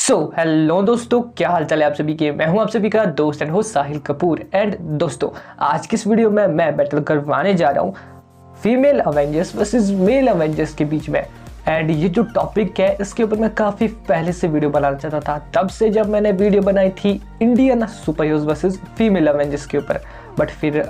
Hello दोस्तों, क्या हाल चाल है आप सभी के। मैं हूं आप सभी का दोस्त and host Sahil Kapoor. And दोस्तों, आज की इस वीडियो में मैं बैटल करवाने जा रहा हूं female Avengers versus male Avengers के बीच में। एंड ये जो टॉपिक है इसके ऊपर मैं काफ़ी पहले से वीडियो बनाना चाहता था, तब से जब मैंने वीडियो बनाई थी Indian super heroes versus female Avengers के ऊपर। बट फिर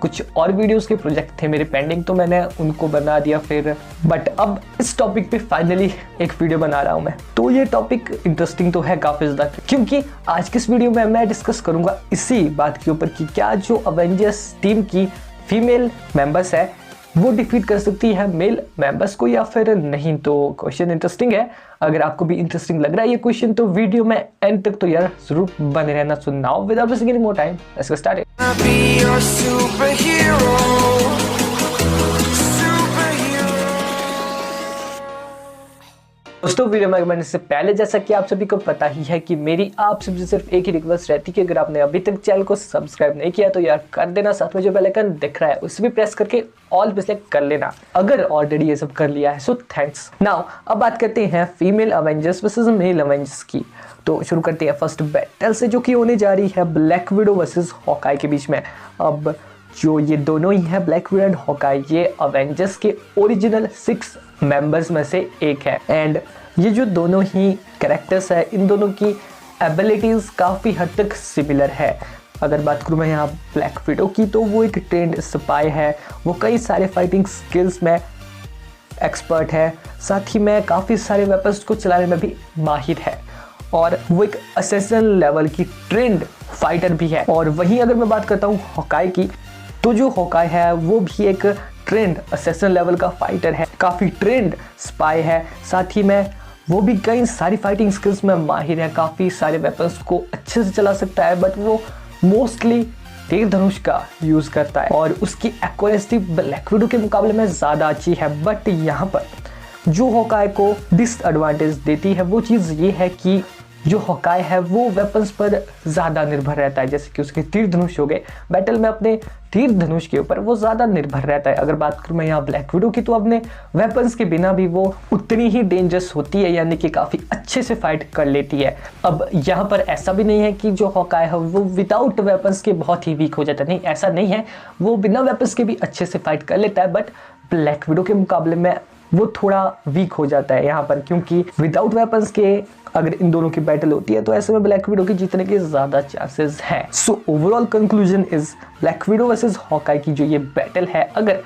कुछ और वीडियोस के प्रोजेक्ट थे मेरे पेंडिंग, तो मैंने उनको बना दिया फिर। बट अब इस टॉपिक पे फाइनली एक वीडियो बना रहा हूँ मैं। तो ये टॉपिक इंटरेस्टिंग तो है काफ़ी ज़्यादा, क्योंकि आज की इस वीडियो में मैं डिस्कस करूँगा इसी बात के ऊपर कि क्या जो अवेंजर्स टीम की फीमेल मेंबर्स है वो डिफीट कर सकती है मेल मेंबर्स को या फिर नहीं। तो क्वेश्चन इंटरेस्टिंग है। अगर आपको भी इंटरेस्टिंग लग रहा है ये क्वेश्चन तो वीडियो में एंड तक तो यार जरूर बने रहना। So now without wasting any more time, let's get started. दोस्तों, वीडियो में बनाने से पहले जैसा कि आप सभी को पता ही है कि मेरी आप सबसे सिर्फ एक ही रिक्वेस्ट रहती है कि अगर आपने अभी तक चैनल को सब्सक्राइब नहीं किया तो यार कर देना। साथ में जो बेल आइकन दिख रहा है उसे भी प्रेस करके ऑल पे सेलेक्ट कर लेना अगर ऑलरेडी ये सब कर लिया है। So thanks. नाउ अब बात करते हैं female Avengers versus male Avengers की। तो शुरू करते हैं फर्स्ट बैटल से, जो कि होने जा रही है ब्लैक विडो वर्सेस हॉकाई के बीच में। अब जो ये दोनों ही है ब्लैक विडो एंड हॉकाई, ये अवेंजर्स के ओरिजिनल 6 मेंबर्स में से एक है। एंड ये जो दोनों ही कैरेक्टर्स है, इन दोनों की एबिलिटीज़ काफ़ी हद तक सिमिलर है। अगर बात करूँ मैं यहाँ ब्लैक विडो की, तो वो एक ट्रेंड स्पाई है, वो कई सारे फाइटिंग स्किल्स में एक्सपर्ट है, साथ ही में काफ़ी सारे वेपन्स को चलाने में भी माहिर है, और वो एक असैसिन लेवल की ट्रेंड फाइटर भी है। और वहीं अगर मैं बात करता हूँ हॉकाई की, तो जो हॉकाई है वो भी एक ट्रेंड असैसिन लेवल का फाइटर है, काफ़ी ट्रेंड स्पाई है, साथ ही में वो भी कई सारी फाइटिंग स्किल्स में माहिर है, काफ़ी सारे वेपन्स को अच्छे से चला सकता है। बट वो मोस्टली तीर धनुष का यूज़ करता है और उसकी एक्यूरेसी ब्लैक विडो के मुकाबले में ज़्यादा अच्छी है। बट यहाँ पर जो हॉकाई को डिसएडवांटेज देती है वो चीज़ ये है कि जो हॉकाई है वो वेपन्स पर ज़्यादा निर्भर रहता है, जैसे कि उसके तीर धनुष हो गए, बैटल में अपने तीर धनुष के ऊपर वो ज़्यादा निर्भर रहता है। अगर बात करूँ मैं यहाँ ब्लैक विडो की, तो अपने वेपन्स के बिना भी वो उतनी ही डेंजरस होती है, यानी कि काफ़ी अच्छे से फाइट कर लेती है। अब यहाँ पर ऐसा भी नहीं है कि जो हॉकाई है वो विदाउट वेपन्स के बहुत ही वीक हो जाता है, नहीं ऐसा नहीं है, वो बिना वेपन्स के भी अच्छे से फाइट कर लेता है। बट ब्लैक विडो के मुकाबले में वो थोड़ा वीक हो जाता है यहाँ पर, क्योंकि विदाउट वेपन्स के अगर इन दोनों की बैटल होती है तो ऐसे में ब्लैक विडो के जीतने के ज़्यादा चांसेस हैं। So overall conclusion is black window versus Hawkeye की जो ये बैटल है, अगर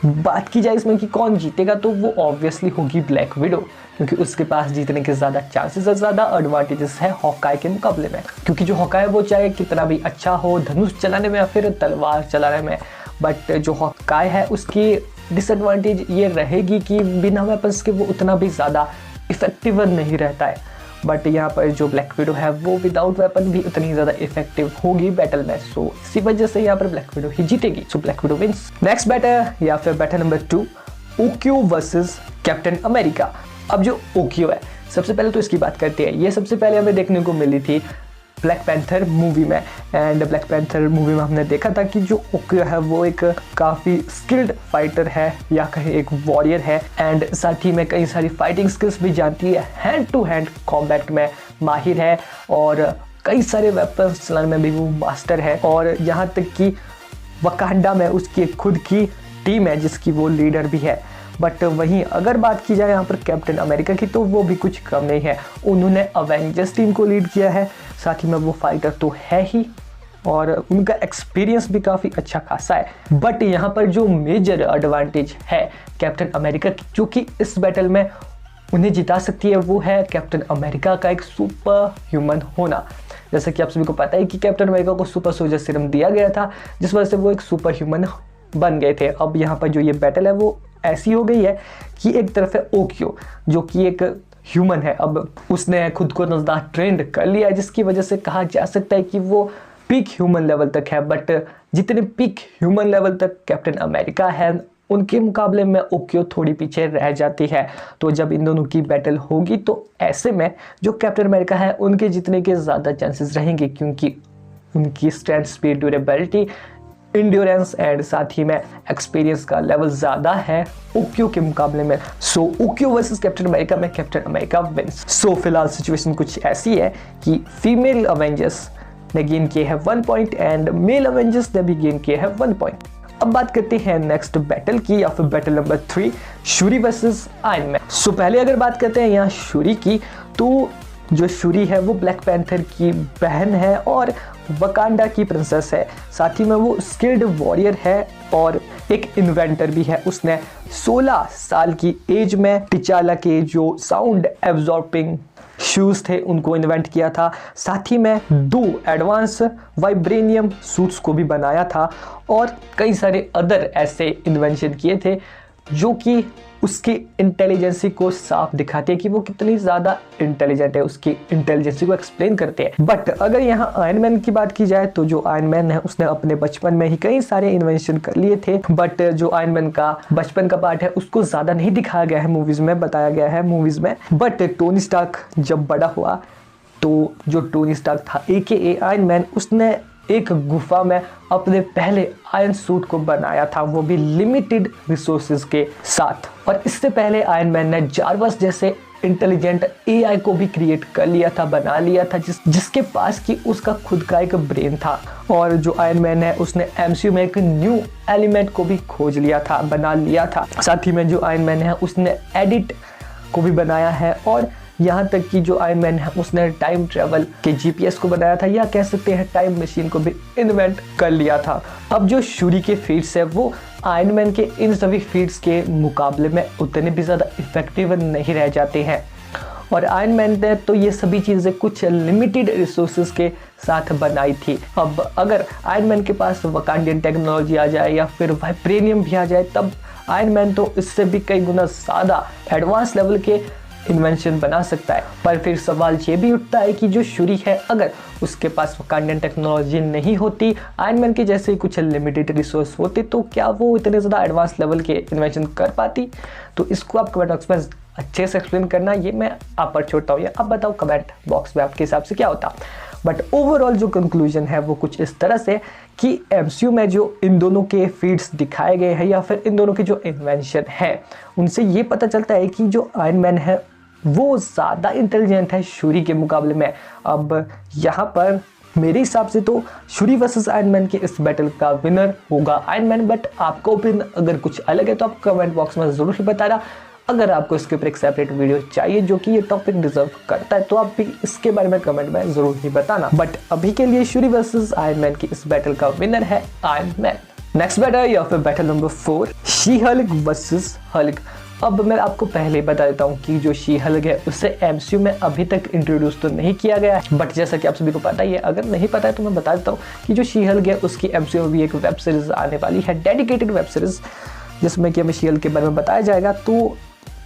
बात की जाए इसमें कि कौन जीतेगा, तो वो ऑब्वियसली होगी ब्लैक विडो, क्योंकि उसके पास जीतने के ज़्यादा चांसेस और ज़्यादा एडवांटेजेस है हॉकाई के मुकाबले में। क्योंकि जो हॉकाई है वो चाहे कितना भी अच्छा हो धनुष चलाने में या फिर तलवार चलाने में, बट जो हॉकाई है उसकी डिसएडवांटेज ये रहेगी कि बिना वेपन्स के वो उतना भी ज़्यादा इफेक्टिव नहीं रहता है। बट यहाँ पर जो ब्लैक विडो है वो विदाउट वेपन भी उतनी ज़्यादा इफेक्टिव होगी बैटल में। सो इसी वजह से यहाँ पर ब्लैक विडो ही जीतेगी। So Black Widow wins. Next battle या फिर battle number 2, Okoye versus Captain America. अब जो ओक्यो है, सबसे पहले तो इसकी बात करते हैं। ये सबसे पहले हमें देखने को मिली थी ब्लैक पैंथर मूवी में। एंड ब्लैक पैंथर मूवी में हमने देखा था कि जो ओक्यो है वो एक काफ़ी स्किल्ड फाइटर है, या कहीं एक वॉरियर है, एंड साथ ही में कई सारी फाइटिंग स्किल्स भी जानती है, हैंड टू हैंड कॉम्बैट में माहिर है, और कई सारे वेपन्स चलाने में भी वो मास्टर है। और यहाँ तक कि वकांडा में उसकी एक खुद की टीम है जिसकी वो लीडर भी है। बट वहीं अगर बात की जाए यहाँ पर कैप्टन अमेरिका की, तो वो भी कुछ कम नहीं है, उन्होंने अवेंजर्स टीम को लीड किया है, साथ ही में वो फाइटर तो है ही, और उनका एक्सपीरियंस भी काफ़ी अच्छा खासा है। बट यहाँ पर जो मेजर एडवांटेज है कैप्टन अमेरिका की, जो कि इस बैटल में उन्हें जिता सकती है, वो है कैप्टन अमेरिका का एक सुपर ह्यूमन होना। जैसा कि आप सभी को पता है कि कैप्टन अमेरिका को सुपर सोल्जर सीरम दिया गया था, जिस वजह से वो एक सुपर ह्यूमन बन गए थे। अब यहाँ पर जो ये बैटल है वो ऐसी हो गई है कि एक तरफ है ओक्यो जो कि एक ह्यूमन है, अब उसने खुद को ज़्यादा ट्रेंड कर लिया है, जिसकी वजह से कहा जा सकता है कि वो पीक ह्यूमन लेवल तक है। बट जितने पीक ह्यूमन लेवल तक कैप्टन अमेरिका है, उनके मुकाबले में ओक्यो थोड़ी पीछे रह जाती है। तो जब इन दोनों की बैटल होगी तो ऐसे में जो कैप्टन अमेरिका है उनके जीतने के ज़्यादा चांसेस रहेंगे, क्योंकि उनकी strength, speed, durability endurance and साथ ही में एक्सपीरियंस का लेवल ज़्यादा है ओक्यो के मुकाबले में। सो ओक्यो वर्सेस कैप्टन अमेरिका में कैप्टन अमेरिका विंस। सो फिलहाल सिचुएशन कुछ ऐसी है कि फीमेल अवेंजर्स ने गेन किए हैं 1 पॉइंट एंड मेल अवेंजर्स ने भी गेन किए हैं 1 पॉइंट। अब बात करते हैं नेक्स्ट बैटल की या फिर battle number 3 Shuri versus Iron Man. So पहले अगर बात करते हैं यहाँ शूरी की, तो जो शूरी है वो ब्लैक पैंथर की बहन है और वकांडा की प्रिंसेस है। साथ ही में वो स्किल्ड वॉरियर है और एक इन्वेंटर भी है। उसने 16 साल की एज में टिचाला के जो साउंड एब्जॉर्बिंग शूज थे उनको इन्वेंट किया था। साथ ही में 2 एडवांस वाइब्रेनियम सूट्स को भी बनाया था और कई सारे अदर ऐसे इन्वेंशन किए थे जो कि उसकी इंटेलिजेंसी को साफ दिखाते हैं कि वो कितनी ज़्यादा इंटेलिजेंट है, उसकी इंटेलिजेंसी को एक्सप्लेन करते हैं। बट अगर यहाँ आयरन मैन की बात की जाए तो जो आयरन मैन है उसने अपने बचपन में ही कई सारे इन्वेंशन कर लिए थे, बट जो आयरन मैन का बचपन का पार्ट है उसको ज़्यादा नहीं दिखाया गया है मूवीज़ में, बताया गया है मूवीज़ में। बट टोनी स्टार्क जब बड़ा हुआ तो जो टोनी स्टार्क था AKA आयरन मैन, उसने एक गुफा में अपने पहले आयरन सूट को बनाया था, वो भी लिमिटेड रिसोर्सेज के साथ। और इससे पहले आयरन मैन ने जारवस जैसे इंटेलिजेंट AI को भी क्रिएट कर लिया था, बना लिया था, जिसके पास कि उसका खुद का एक ब्रेन था। और जो आयरन मैन है उसने MCU में एक न्यू एलिमेंट को भी खोज लिया था, बना लिया था। साथ ही में जो आयरन मैन है उसने एडिट को भी बनाया है और यहाँ तक कि जो आयरन मैन है उसने टाइम ट्रेवल के GPS को बनाया था, या कह सकते हैं टाइम मशीन को भी इन्वेंट कर लिया था। अब जो शूरी के फीट्स है वो आयरन मैन के इन सभी फीट्स के मुकाबले में उतने भी ज़्यादा इफेक्टिव नहीं रह जाते हैं। और आयरन मैन ने तो ये सभी चीज़ें कुछ लिमिटेड रिसोर्सेज के साथ बनाई थी। अब अगर आयरन मैन के पास वकांडियन टेक्नोलॉजी आ जाए या फिर वाइब्रेनियम भी आ जाए, तब आयरन मैन तो इससे भी कई गुना ज़्यादा एडवांस लेवल के इन्वेंशन बना सकता है। पर फिर सवाल ये भी उठता है कि जो शूरी है अगर उसके पास वकांडियन टेक्नोलॉजी नहीं होती, आयरन मैन के जैसे कुछ लिमिटेड रिसोर्स होते, तो क्या वो इतने ज़्यादा एडवांस लेवल के इन्वेंशन कर पाती? तो इसको आप कमेंट बॉक्स में अच्छे से एक्सप्लेन करना, ये मैं आप पर छोड़ता हूँ, या आप बताओ कमेंट बॉक्स में आपके हिसाब से क्या होता। बट ओवरऑल जो कंक्लूजन है वो कुछ इस तरह से कि MCU में जो इन दोनों के फीट्स दिखाए गए हैं या फिर इन दोनों के जो इन्वेंशन है उनसे ये पता चलता है कि जो आयरन मैन है वो ज़्यादा इंटेलिजेंट है शूरी के मुकाबले में। अब यहाँ पर मेरे हिसाब से तो शूरी वर्सेस आयरन मैन के इस बैटल का विनर होगा आयरन मैन। बट आपका ओपिनियन अगर कुछ अलग है तो आप कमेंट बॉक्स में ज़रूर ही बताना। अगर आपको इसके ऊपर एक सेपरेट वीडियो चाहिए जो कि ये टॉपिक डिजर्व करता है तो आप भी इसके बारे में कमेंट में ज़रूर ही बताना। बट अभी के लिए शूरी वर्सेस आयरन मैन की इस बैटल का विनर है आयरन मैन। नेक्स्ट बैटल या फिर battle number 4 she Hulk versus Hulk. अब मैं आपको पहले बता देता हूँ कि जो शी हल्क है उसे MCU में अभी तक इंट्रोड्यूस तो नहीं किया गया है, बट जैसा कि आप सभी को पता ही है, अगर नहीं पता है तो मैं बता देता हूँ कि जो शी हल्क है उसकी MCU में भी एक वेब सीरीज आने वाली है, डेडिकेटेड वेब सीरीज, जिसमें कि हमें शी हल्क के बारे में बताया जाएगा। तो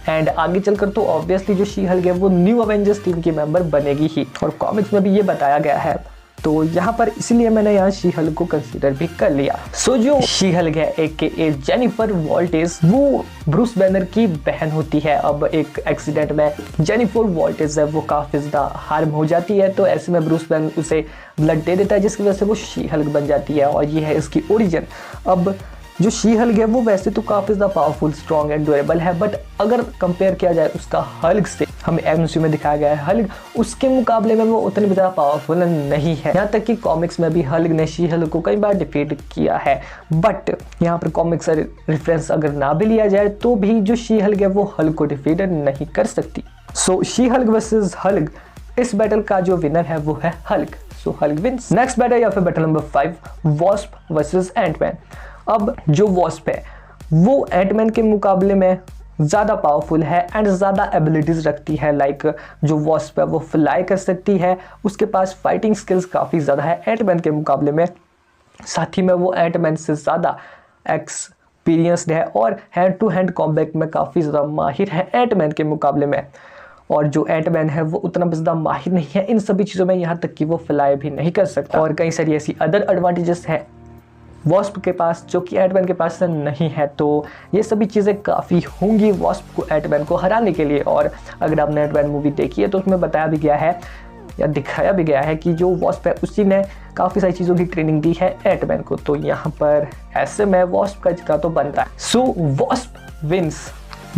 एंड आगे चलकर तो ऑब्वियसली जो शी हल्क है वो न्यू अवेंजर्स टीम की मेंबर बनेगी ही, और कॉमिक्स में भी ये बताया गया है। तो यहाँ पर इसलिए मैंने यहाँ शी हल्क को कंसीडर भी कर लिया। सो जो शी हल्क है AKA जेनिफर वॉल्टेज, वो ब्रूस बैनर की बहन होती है। अब एक एक्सीडेंट में जेनिफर वॉल्टेज है वो काफ़ी ज़्यादा हार्म हो जाती है, तो ऐसे में ब्रूस बैनर उसे ब्लड दे देता है जिसकी वजह से वो शी हल्क बन जाती है, और ये है इसकी ओरिजिन। अब जो शी हल्क है वो वैसे तो काफ़ी ज़्यादा पावरफुल, स्ट्रॉन्ग एंड ड्यूरेबल है, बट अगर कंपेयर किया जाए उसका हल्क से, हमें MCU में दिखाया गया है हल्क, उसके मुकाबले में वो उतनी ज़्यादा पावरफुल नहीं है। यहाँ तक कि कॉमिक्स में भी हल्क ने शी हल्क को कई बार डिफीट किया है, बट यहाँ पर कॉमिक्स से रेफरेंस अगर ना भी लिया जाए तो भी जो शी हल्क है वो हल्क को डिफीट नहीं कर सकती। So She Hulk versus Hulk, इस बैटल का जो विनर है वो है Hulk. So Hulk wins. Next battle या फिर battle number 5 Wasp versus Ant Man. अब जो वॉस्प है वो एंटमैन के मुकाबले में ज़्यादा पावरफुल है एंड ज़्यादा एबिलिटीज़ रखती है। लाइक जो वॉस्प है वो फ्लाई कर सकती है, उसके पास फाइटिंग स्किल्स काफ़ी ज़्यादा है एंटमैन के मुकाबले में। साथ ही में वो एंटमैन से ज़्यादा एक्सपीरियंस्ड है और हैंड टू हैंड कॉम्बैट में काफ़ी ज़्यादा माहिर है एंटमैन के मुकाबले में। और जो एंटमैन है वो उतना ज़्यादा माहिर नहीं है इन सभी चीज़ों में, यहाँ तक कि वो फ्लाई भी नहीं कर सकता। और कई सारी ऐसी अदर एडवांटेजेस हैं वॉस्प के पास जो कि एंटमैन के पास नहीं है। तो ये सभी चीज़ें काफ़ी होंगी वॉस्प को एंटमैन को हराने के लिए। और अगर आपने एंटमैन मूवी देखी है तो उसमें बताया भी गया है या दिखाया भी गया है कि जो वॉस्प है उसी ने काफ़ी सारी चीज़ों की ट्रेनिंग दी है एंटमैन को। तो यहाँ पर ऐसे में वॉस्प का जितना तो बनता है। सो वॉस्प विंस।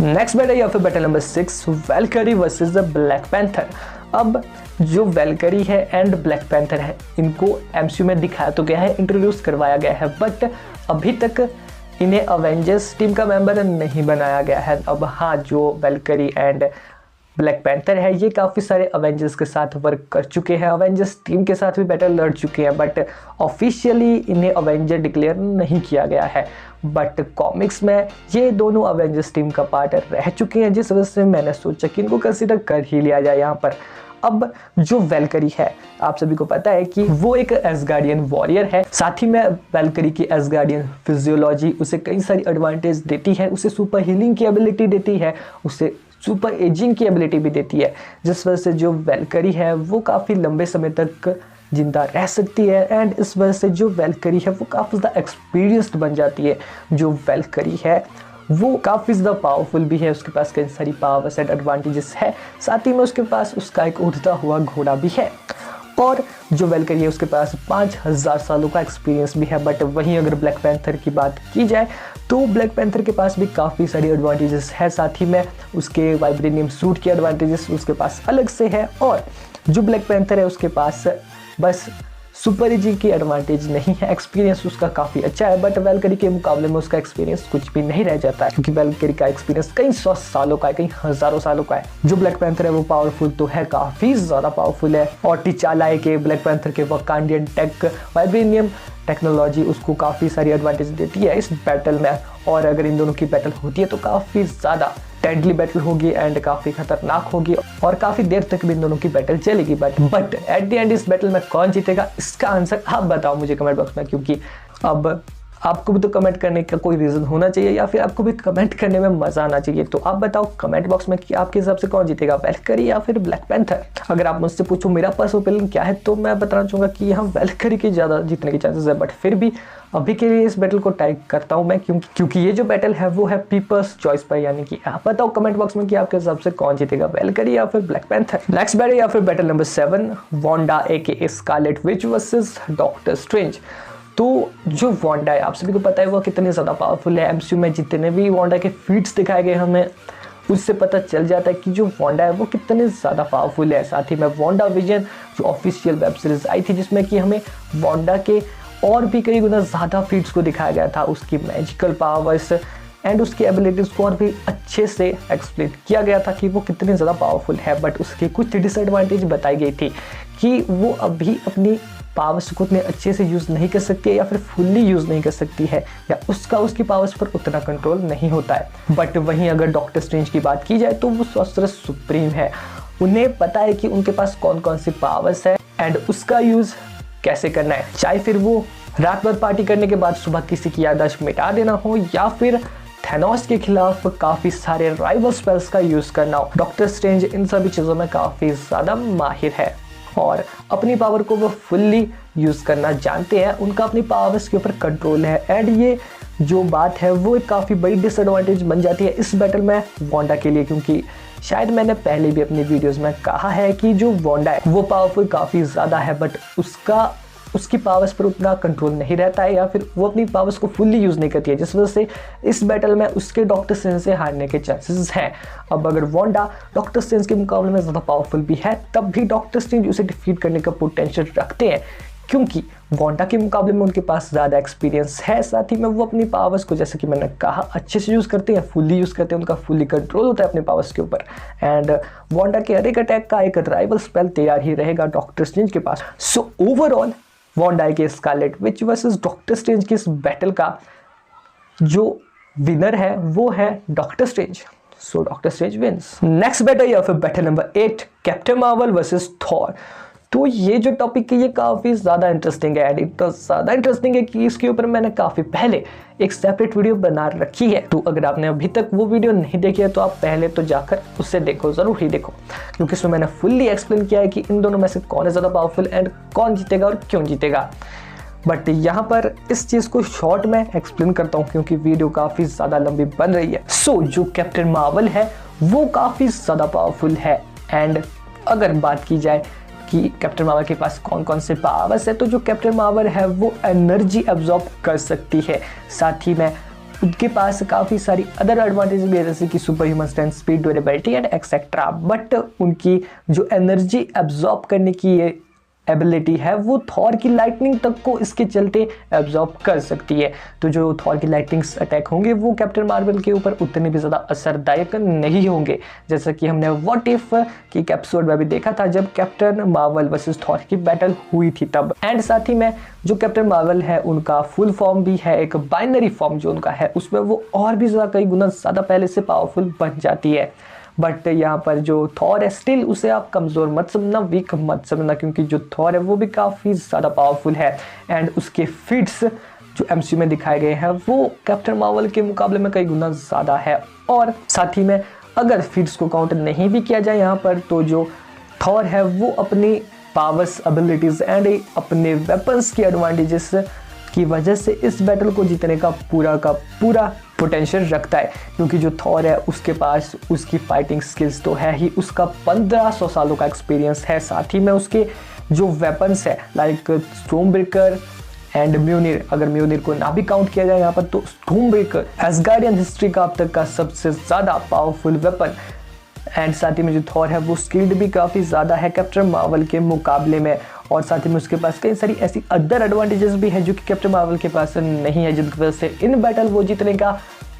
नेक्स्ट बैटल या फिर battle number 6, Valkyrie versus the black panther. अब जो वैल्करी है एंड ब्लैक पैंथर है, इनको एमसीयू में दिखाया तो गया है, इंट्रोड्यूस करवाया गया है, बट अभी तक इन्हें अवेंजर्स टीम का मेंबर नहीं बनाया गया है। अब हाँ, जो वैल्करी एंड ब्लैक पैंथर है ये काफ़ी सारे अवेंजर्स के साथ वर्क कर चुके हैं, अवेंजर्स टीम के साथ भी बैटल लड़ चुके हैं, बट ऑफिशियली इन्हें अवेंजर डिक्लेयर नहीं किया गया है। बट कॉमिक्स में ये दोनों अवेंजर्स टीम का पार्ट रह चुके हैं, जिस वजह से मैंने सोचा कि इनको कंसिडर कर ही लिया जाए यहाँ पर। अब जो वैल्करी है, आप सभी को पता है कि वो एक एसगार्डियन वॉरियर है। साथ ही में वैल्करी की एसगार्डियन फिजियोलॉजी उसे कई सारी एडवांटेज देती है, उसे सुपर हीलिंग की एबिलिटी देती है, उसे सुपर एजिंग की एबिलिटी भी देती है, जिस वजह से जो वैल्करी है वो काफ़ी लंबे समय तक जिंदा रह सकती है। एंड इस वजह से जो वैल्करी है वो काफ़ी ज़्यादा एक्सपीरियंस्ड बन जाती है। जो वैल्करी है वो काफ़ी ज़्यादा पावरफुल भी है, उसके पास कई सारी पावर्स एंड एडवांटेजेस है, साथ ही में उसके पास उसका एक उड़ता हुआ घोड़ा भी है। और जो वैल्करी है उसके पास 5000 सालों का एक्सपीरियंस भी है। बट वहीं अगर ब्लैक पैंथर की बात की जाए तो ब्लैक पैंथर के पास भी काफ़ी सारी एडवांटेजेस है, साथ ही में उसके वाइब्रेनियम सूट की एडवांटेजेस उसके पास अलग से है। और जो ब्लैक पैंथर है उसके पास बस सुपर एजिंग की एडवांटेज नहीं है, एक्सपीरियंस उसका काफ़ी अच्छा है, बट वैल्करी के मुकाबले में उसका एक्सपीरियंस कुछ भी नहीं रह जाता है, क्योंकि वैल्करी का एक्सपीरियंस कई 100 सालों का है, कई हज़ारों सालों का है। जो ब्लैक पैंथर है वो पावरफुल तो है, काफ़ी ज़्यादा पावरफुल है। और टिचाला के ब्लैक पैंथर के वकांडियन टेक वाइब्रेनियम टेक्नोलॉजी उसको काफ़ी सारी एडवांटेज देती है इस बैटल में। और अगर इन दोनों की बैटल होती है तो काफ़ी ज़्यादा डेडली बैटल होगी एंड काफ़ी खतरनाक होगी और काफ़ी देर तक भी इन दोनों की बैटल चलेगी। बट एट द एंड इस बैटल में कौन जीतेगा, इसका आंसर आप बताओ मुझे कमेंट बॉक्स में, क्योंकि अब आपको भी तो कमेंट करने का कोई रीज़न होना चाहिए, या फिर आपको भी कमेंट करने में मज़ा आना चाहिए। तो आप बताओ कमेंट बॉक्स में कि आपके हिसाब से कौन जीतेगा, वैल्करी या फिर ब्लैक पैंथर। अगर आप मुझसे पूछो मेरा पर्सनल ओपिनियन क्या है, तो मैं बताना चाहूँगा कि यहाँ वैल्करी की ज़्यादा जीतने के चांसेस है, बट फिर भी अभी के लिए इस बैटल को टाइप करता हूँ मैं, क्योंकि ये जो बैटल है वो है पीपल्स चॉइस पर, यानी कि आप बताओ कमेंट बॉक्स में कि आपके हिसाब से कौन जीतेगा, वैल्करी या फिर ब्लैक पैंथर। नेक्स्ट बैटल या फिर battle number 7, Wanda AKA Scarlett Witch versus Doctor strange. तो जो वांडा है आप सभी को पता है वो कितनी ज़्यादा पावरफुल है। एमसीयू में जितने भी वांडा के फीट्स दिखाए गए हमें उससे पता चल जाता है कि जो वांडा है वो कितने ज़्यादा पावरफुल है। साथ ही में वांडा विजन जो ऑफिशियल वेब सीरीज आई थी, जिसमें कि हमें वांडा के और भी कई गुना ज़्यादा फीट्स को दिखाया गया था, उसकी मैजिकल पावर्स एंड उसकी एबिलिटीज़ को और भी अच्छे से एक्सप्लेन किया गया था कि वो कितनी ज़्यादा पावरफुल है। बट उसकी कुछ डिसएडवांटेज बताई गई थी कि वो अभी अपनी पावर्स को उतने अच्छे से यूज़ नहीं कर सकती है, या फिर फुल्ली यूज़ नहीं कर सकती है, या उसकी पावर्स पर उतना कंट्रोल नहीं होता है। बट वहीं अगर डॉक्टर स्ट्रेंज की बात की जाए तो वो सॉर्सरर सुप्रीम है, उन्हें पता है कि उनके पास कौन कौन सी पावर्स है एंड उसका यूज़ कैसे करना है, चाहे फिर वो रात भर पार्टी करने के बाद सुबह किसी की याददाश्त मिटा देना हो, या फिर थैनोस के खिलाफ काफ़ी सारे राइवल स्पेल्स का यूज़ करना हो। डॉक्टर स्ट्रेंज इन सभी चीज़ों में काफ़ी ज़्यादा माहिर है और अपनी पावर को वो फुल्ली यूज़ करना जानते हैं, उनका अपनी पावर्स के ऊपर कंट्रोल है। एंड ये जो बात है वो एक काफ़ी बड़ी डिसएडवांटेज बन जाती है इस बैटल में वांडा के लिए, क्योंकि शायद मैंने पहले भी अपनी वीडियोस में कहा है कि जो वांडा है वो पावरफुल काफ़ी ज़्यादा है, बट उसकी पावर्स पर उतना कंट्रोल नहीं रहता है, या फिर वो अपनी पावर्स को फुल्ली यूज़ नहीं करती है, जिस वजह से इस बैटल में उसके डॉक्टर स्ट्रेंज से हारने के चांसेस हैं। अब अगर वांडा डॉक्टर स्ट्रेंज के मुकाबले में ज़्यादा पावरफुल भी है, तब भी डॉक्टर स्ट्रेंज उसे डिफीट करने का पोटेंशियल रखते हैं, क्योंकि वांडा के मुकाबले में उनके पास ज़्यादा एक्सपीरियंस है। साथ ही में वो अपनी पावर्स को, जैसे कि मैंने कहा, अच्छे से यूज़ करते हैं, फुल्ली यूज़ करते हैं, उनका फुल्ली कंट्रोल होता है अपने पावर्स के ऊपर। एंड वांडा के हर एक अटैक का एक राइवल स्पेल तैयार ही रहेगा डॉक्टर स्ट्रेंज के पास। सो ओवरऑल वांडा के Scarlet Witch versus Doctor Strange की इस बैटल का जो विनर है वो है Doctor Strange. So Doctor Strange wins. Next battle या फिर battle number 8, Captain Marvel versus Thor. तो ये जो टॉपिक है ये काफ़ी ज़्यादा इंटरेस्टिंग है, एंड तो ज़्यादा इंटरेस्टिंग है कि इसके ऊपर मैंने काफ़ी पहले एक सेपरेट वीडियो बना रखी है। तो अगर आपने अभी तक वो वीडियो नहीं देखी है तो आप पहले तो जाकर उससे देखो, ज़रूर ही देखो, क्योंकि इसमें मैंने फुल्ली एक्सप्लेन किया है कि इन दोनों में से कौन है ज़्यादा पावरफुल एंड कौन जीतेगा और क्यों जीतेगा। बट यहाँ पर इस चीज़ को शॉर्ट में एक्सप्लेन करता हूँ क्योंकि वीडियो काफ़ी ज़्यादा लंबी बन रही है। सो जो कैप्टन मार्वल है वो काफ़ी ज़्यादा पावरफुल है, एंड अगर बात की जाए कि कैप्टन मार्वल के पास कौन कौन से पावर्स है। तो जो कैप्टन मार्वल है वो एनर्जी एब्जॉर्ब कर सकती है, साथ ही में उनके पास काफ़ी सारी अदर एडवांटेज भी है जैसे कि super human strength, speed, durability and etcetera. But उनकी जो एनर्जी एब्जॉर्ब करने की ये एबिलिटी है वो थॉर की लाइटनिंग तक को इसके चलते एब्जॉर्ब कर सकती है। तो जो थॉर की लाइटनिंग अटैक होंगे वो कैप्टन मार्वल के ऊपर उतने भी ज़्यादा असरदायक नहीं होंगे, जैसा कि हमने व्हाट इफ की एपिसोड में भी देखा था जब कैप्टन मार्वल वर्सेस थॉर की बैटल हुई थी तब। एंड साथ ही में जो कैप्टन मार्वल है उनका फुल फॉर्म भी है, एक बाइनरी फॉर्म जो उनका है उसमें वो और भी ज़्यादा कई गुना ज़्यादा पहले से पावरफुल बन जाती है। बट यहाँ पर जो थॉर है स्टिल उसे आप कमज़ोर मत समझना, वीक मत समझना, क्योंकि जो थॉर है वो भी काफ़ी ज़्यादा पावरफुल है एंड उसके फिट्स जो एमसीयू में दिखाए गए हैं वो कैप्टन मार्वल के मुकाबले में कई गुना ज़्यादा है। और साथ ही में अगर फिट्स को काउंट नहीं भी किया जाए यहाँ पर तो जो थॉर है वो अपनी पावर्स, एबिलिटीज़ एंड अपने वेपन्स की एडवांटेजेस की वजह से इस बैटल को जीतने का पूरा पोटेंशियल रखता है, क्योंकि जो थॉर है उसके पास उसकी फाइटिंग स्किल्स तो है ही, उसका 1500 सालों का एक्सपीरियंस है, साथ ही में उसके जो वेपन्स है लाइक स्टॉर्मब्रेकर एंड म्यूनिर, अगर म्यूनिर को ना भी काउंट किया जाए यहाँ पर तो स्टॉर्मब्रेकर एसगार्डियन हिस्ट्री का अब तक का सबसे ज़्यादा पावरफुल वेपन। एंड साथ ही में जो थॉर है वो स्किल्ड भी काफ़ी ज़्यादा है कैप्टन मार्वल के मुकाबले में, और साथ ही में उसके पास कई सारी ऐसी अदर एडवांटेजेस भी है जो कि कैप्टन मार्वल के पास नहीं है, जिनकी वजह से इन बैटल वो जीतने का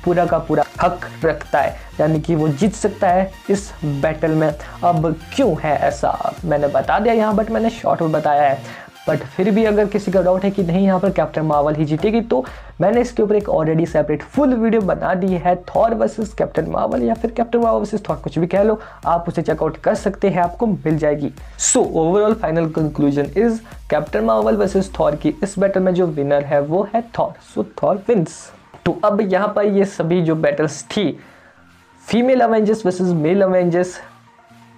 पूरा हक रखता है, यानी कि वो जीत सकता है इस बैटल में। अब क्यों है ऐसा मैंने बता दिया यहाँ, बट मैंने शॉर्ट में बताया है। बट फिर भी अगर किसी का डाउट है कि नहीं यहाँ पर कैप्टन मार्वल ही जीतेगी तो मैंने इसके ऊपर एक ऑलरेडी सेपरेट फुल वीडियो बना दी है, थॉर वर्सेस कैप्टन मार्वल या फिर कैप्टन मार्वल वर्सेस थॉर, कुछ भी कह लो, आप उसे चेकआउट कर सकते हैं, आपको मिल जाएगी। So overall final conclusion is captain Marvel versus Thor की इस बैटल में जो विनर है वो है थॉर, सो थॉर विंस। तो अब यहाँ पर ये सभी जो बैटल्स थी female Avengers versus male Avengers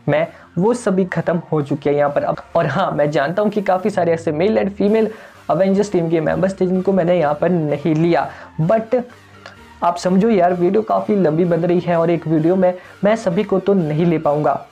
में वो सभी खत्म हो चुके हैं यहाँ पर अब। और हाँ, मैं जानता हूँ कि काफ़ी सारे ऐसे male and female Avengers team के मेंबर्स थे जिनको मैंने यहाँ पर नहीं लिया, बट आप समझो यार वीडियो काफ़ी लंबी बन रही है और एक वीडियो में मैं सभी को तो नहीं ले पाऊँगा,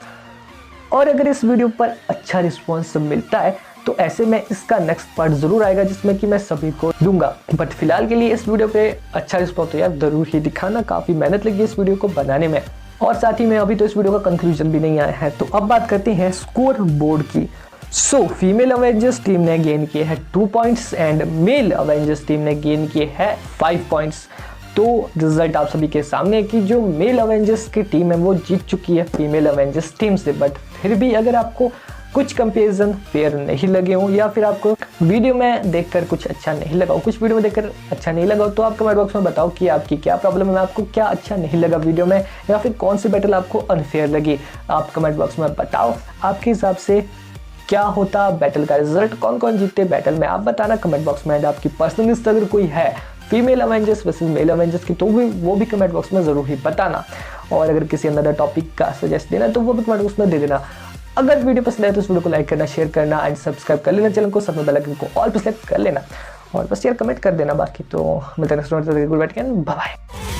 और अगर इस वीडियो पर अच्छा रिस्पॉन्स मिलता है तो ऐसे में इसका नेक्स्ट पार्ट ज़रूर आएगा जिसमें कि मैं सभी को दूंगा। बट फिलहाल के लिए इस वीडियो पे अच्छा रिस्पॉन्स तो यार ज़रूर ही दिखाना, काफ़ी मेहनत लगी इस वीडियो को बनाने में। और साथ ही में अभी तो इस वीडियो का कंक्लूजन भी नहीं आया है, तो अब बात करते हैं स्कोर बोर्ड की। सो फीमेल अवेंजर्स टीम ने गेन किए हैं 2 points and male Avengers team ने गेन किए हैं 5 पॉइंट्स। तो रिजल्ट आप सभी के सामने है कि जो मेल अवेंजर्स की टीम है वो जीत चुकी है फीमेल अवेंजर्स टीम से। बट फिर भी अगर आपको कुछ कंपेरिजन फेयर नहीं लगे हो या फिर आपको वीडियो में देखकर कुछ अच्छा नहीं लगा हो, कुछ वीडियो में देखकर अच्छा नहीं लगा हो, तो आप कमेंट बॉक्स में बताओ कि आपकी क्या प्रॉब्लम है, आपको क्या अच्छा नहीं लगा वीडियो में, या फिर कौन सी बैटल आपको अनफेयर लगी। आप कमेंट बॉक्स में बताओ आपके हिसाब से क्या होता बैटल का रिजल्ट, कौन कौन जीतते बैटल में, आप बताना कमेंट बॉक्स में। एंड आपकी पर्सनल लिस्ट अगर कोई है female Avengers versus male Avengers की तो वो भी कमेंट बॉक्स में ज़रूर ही बताना। और अगर किसी अंदर टॉपिक का सजेस्ट देना तो वो भी कमेंट बॉक्स में दे देना। अगर वीडियो पसंद आए तो इस वीडियो को लाइक करना, शेयर करना एंड सब्सक्राइब कर लेना चैनल को, साथ में बेल आइकन को ऑल पे सेलेक्ट कर लेना, और बस यार कमेंट कर देना। बाकी तो मिलते हैं नेक्स्ट वीडियो में, गुड बाय, बाय।